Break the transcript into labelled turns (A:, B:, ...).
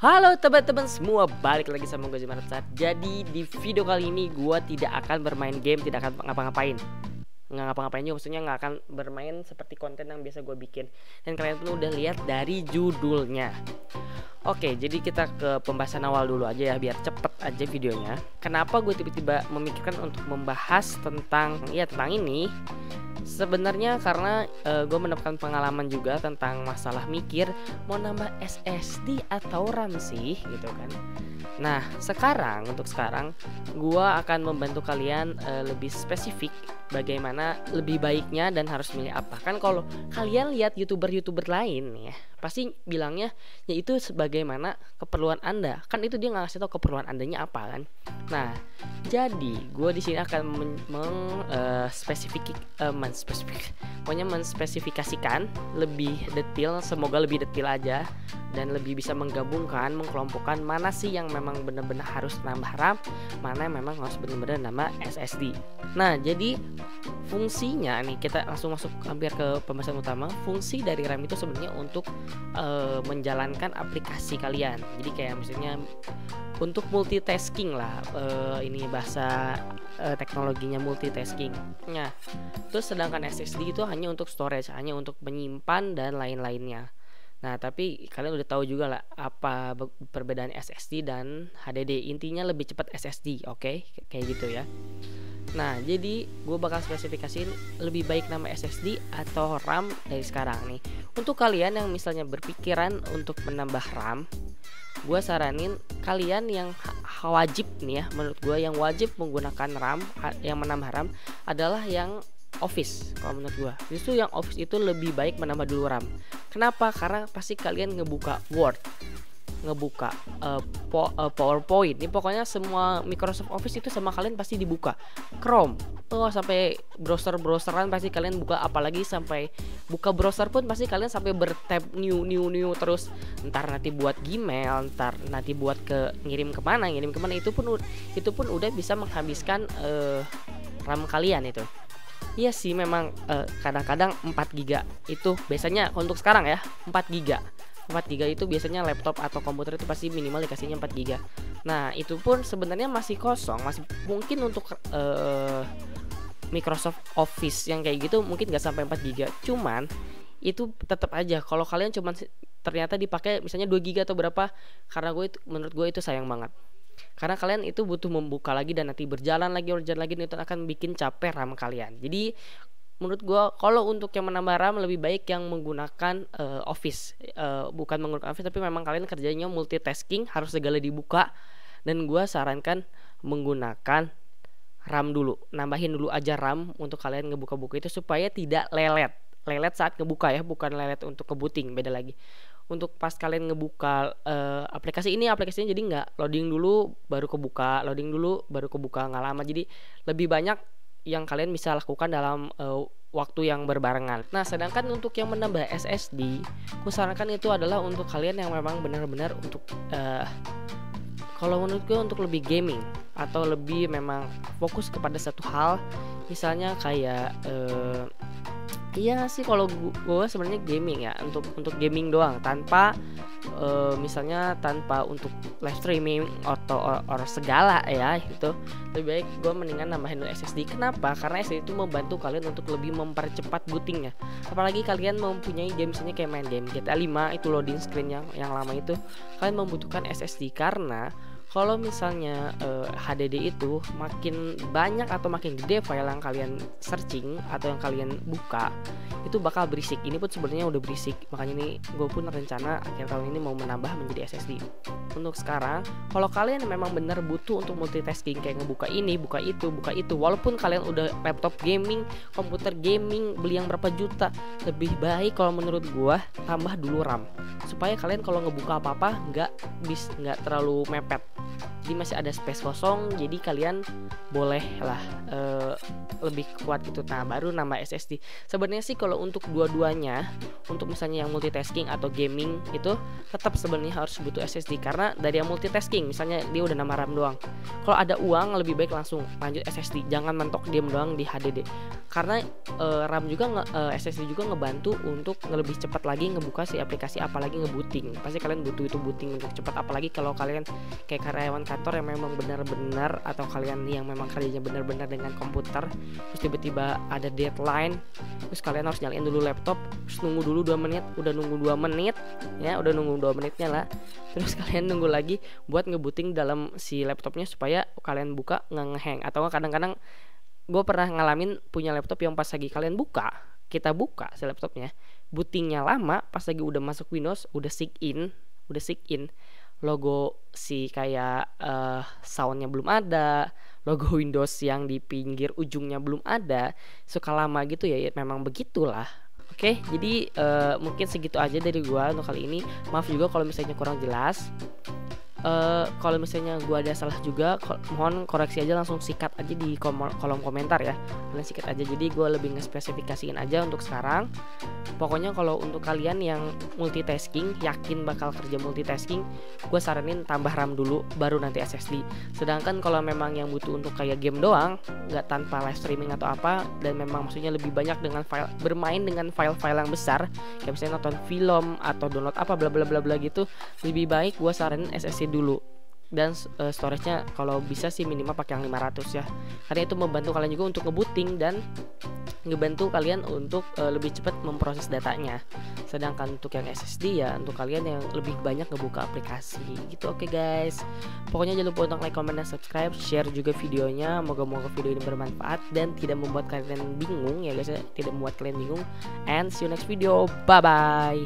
A: Halo teman-teman semua, balik lagi sama gue Zimanapsat. Jadi di video kali ini gue tidak akan bermain game, tidak akan ngapa-ngapain. Nggak ngapa-ngapain juga, maksudnya nggak akan bermain seperti konten yang biasa gue bikin. Dan kalian pun udah lihat dari judulnya. Oke, jadi kita ke pembahasan awal dulu aja ya, biar cepet aja videonya. Kenapa gue tiba-tiba memikirkan untuk membahas tentang ini? Sebenarnya karena gue mendapatkan pengalaman juga tentang masalah mikir mau nambah SSD atau RAM sih gitu kan. Nah untuk sekarang gue akan membantu kalian lebih spesifik bagaimana lebih baiknya dan harus milih apa. Kan kalau kalian lihat youtuber lain ya pasti bilangnya ya itu sebagaimana keperluan anda. Kan itu dia nggak ngasih tahu keperluan andanya apa kan. Nah jadi gue di sini akan menspesifikasikan lebih detail, semoga lebih detail aja dan lebih bisa menggabungkan, mengkelompokkan mana sih yang memang benar-benar harus nambah RAM, mana yang memang harus benar-benar nambah SSD. Nah jadi fungsinya nih, kita langsung masuk hampir ke pembahasan utama. Fungsi dari RAM itu sebenarnya untuk menjalankan aplikasi kalian. Jadi kayak misalnya untuk multitasking lah, ini bahasa teknologinya multitasking. Nah, terus sedangkan SSD itu hanya untuk storage, hanya untuk menyimpan dan lain-lainnya. Nah, tapi kalian udah tahu juga lah apa perbedaan SSD dan HDD. Intinya lebih cepat SSD, oke? Kayak gitu ya. Nah, jadi gue bakal spesifikasiin lebih baik nama SSD atau RAM dari sekarang nih. Untuk kalian yang misalnya berpikiran untuk menambah RAM, gue saranin kalian yang wajib nih ya, menurut gue yang wajib menggunakan RAM, yang menambah RAM adalah yang Office. Kalau menurut gue justru yang Office itu lebih baik menambah dulu RAM. Kenapa? Karena pasti kalian ngebuka Word, ngebuka PowerPoint, ini pokoknya semua Microsoft Office itu sama kalian pasti dibuka. Chrome, sampai browseran pasti kalian buka, apalagi sampai buka browser pun pasti kalian sampai bertab new terus. Ntar nanti buat Gmail, ntar nanti buat ngirim kemana itu pun udah bisa menghabiskan RAM kalian itu. Iya sih memang kadang-kadang 4 GB itu biasanya untuk sekarang ya, 4 GB itu biasanya laptop atau komputer itu pasti minimal dikasihnya 4 GB. Nah itu pun sebenarnya masih kosong, masih mungkin untuk Microsoft Office yang kayak gitu mungkin gak sampai 4 GB. Cuman itu tetap aja kalau kalian cuman ternyata dipakai misalnya 2 GB atau berapa, karena menurut gue itu sayang banget. Karena kalian itu butuh membuka lagi dan nanti berjalan lagi itu akan bikin capek RAM kalian. Jadi menurut gue kalau untuk yang menambah RAM lebih baik yang menggunakan Office, bukan menggunakan Office tapi memang kalian kerjanya multitasking, harus segala dibuka. Dan gue sarankan menggunakan RAM dulu, nambahin dulu aja RAM untuk kalian ngebuka buku itu supaya tidak lelet saat ngebuka ya, bukan lelet untuk ngebooting, beda lagi. Untuk pas kalian ngebuka aplikasinya jadi nggak loading dulu baru kebuka, nggak lama. Jadi lebih banyak yang kalian bisa lakukan dalam waktu yang berbarengan. Nah sedangkan untuk yang menambah SSD, kusarankan itu adalah untuk kalian yang memang benar-benar untuk kalau menurut gue untuk lebih gaming atau lebih memang fokus kepada satu hal. Misalnya kayak iya sih kalau gue sebenarnya gaming ya, untuk gaming doang, tanpa misalnya tanpa untuk live streaming atau or segala ya, itu lebih baik gue mendingan nambahin SSD. Kenapa? Karena SSD itu membantu kalian untuk lebih mempercepat bootingnya. Apalagi kalian mempunyai game misalnya kayak main game GTA 5 itu loading screen yang lama itu, kalian membutuhkan SSD. Karena kalau misalnya HDD itu makin banyak atau makin gede file yang kalian searching atau yang kalian buka, itu bakal berisik. Ini pun sebenarnya udah berisik, makanya ini gue pun rencana akhir tahun ini mau menambah menjadi SSD. Untuk sekarang kalau kalian memang benar butuh untuk multitasking kayak ngebuka ini, buka itu, walaupun kalian udah laptop gaming, komputer gaming, beli yang berapa juta, lebih baik kalau menurut gue tambah dulu RAM supaya kalian kalau ngebuka apa-apa nggak terlalu mepet. SSD masih ada space kosong, jadi kalian boleh lah lebih kuat gitu. Nah baru nambah SSD. Sebenarnya sih kalau untuk dua-duanya, untuk misalnya yang multitasking atau gaming itu tetap sebenarnya harus butuh SSD, karena dari yang multitasking misalnya dia udah nambah RAM doang, kalau ada uang lebih baik langsung lanjut SSD, jangan mentok diam doang di HDD, karena RAM juga SSD juga ngebantu untuk lebih cepat lagi ngebuka si aplikasi, apalagi ngebooting. Pasti kalian butuh itu booting untuk cepat, apalagi kalau kalian kayak karyawan kantor yang memang benar-benar, atau kalian yang memang kerjanya benar-benar dengan komputer, terus tiba-tiba ada deadline, terus kalian harus nyalain dulu laptop, terus nunggu dulu 2 menit, udah nunggu 2 menit ya, udah nunggu 2 menitnya lah, terus kalian nunggu lagi buat ngebooting dalam si laptopnya supaya kalian buka nggak ngehang. Atau kadang-kadang gue pernah ngalamin punya laptop yang pas lagi kalian buka, kita buka si laptopnya, bootingnya lama, pas lagi udah masuk Windows, udah sign in, logo si kayak soundnya belum ada, logo Windows yang di pinggir ujungnya belum ada, suka lama gitu ya, memang begitulah. Oke, jadi mungkin segitu aja dari gua untuk kali ini. Maaf juga kalau misalnya kurang jelas. Kalau misalnya gua ada salah juga, mohon koreksi aja, langsung sikat aja di kolom komentar ya. Kalian sikat aja, jadi gua lebih ngespesifikasiin aja untuk sekarang. Pokoknya kalau untuk kalian yang multitasking, yakin bakal kerja multitasking, gua saranin tambah RAM dulu baru nanti SSD. Sedangkan kalau memang yang butuh untuk kayak game doang, nggak tanpa live streaming atau apa, dan memang maksudnya lebih banyak dengan bermain dengan file-file yang besar, kayak misalnya nonton film atau download apa bla bla bla bla gitu, lebih baik gua saranin SSD dulu. Dan storage-nya kalau bisa sih minimal pakai yang 500 ya, karena itu membantu kalian juga untuk ngebooting dan ngebantu kalian untuk lebih cepat memproses datanya. Sedangkan untuk yang SSD ya untuk kalian yang lebih banyak ngebuka aplikasi gitu. Oke guys, pokoknya jangan lupa untuk like, comment, dan subscribe, share juga videonya. Moga-moga video ini bermanfaat dan tidak membuat kalian bingung ya guys ya, tidak membuat kalian bingung. And see you next video, bye bye.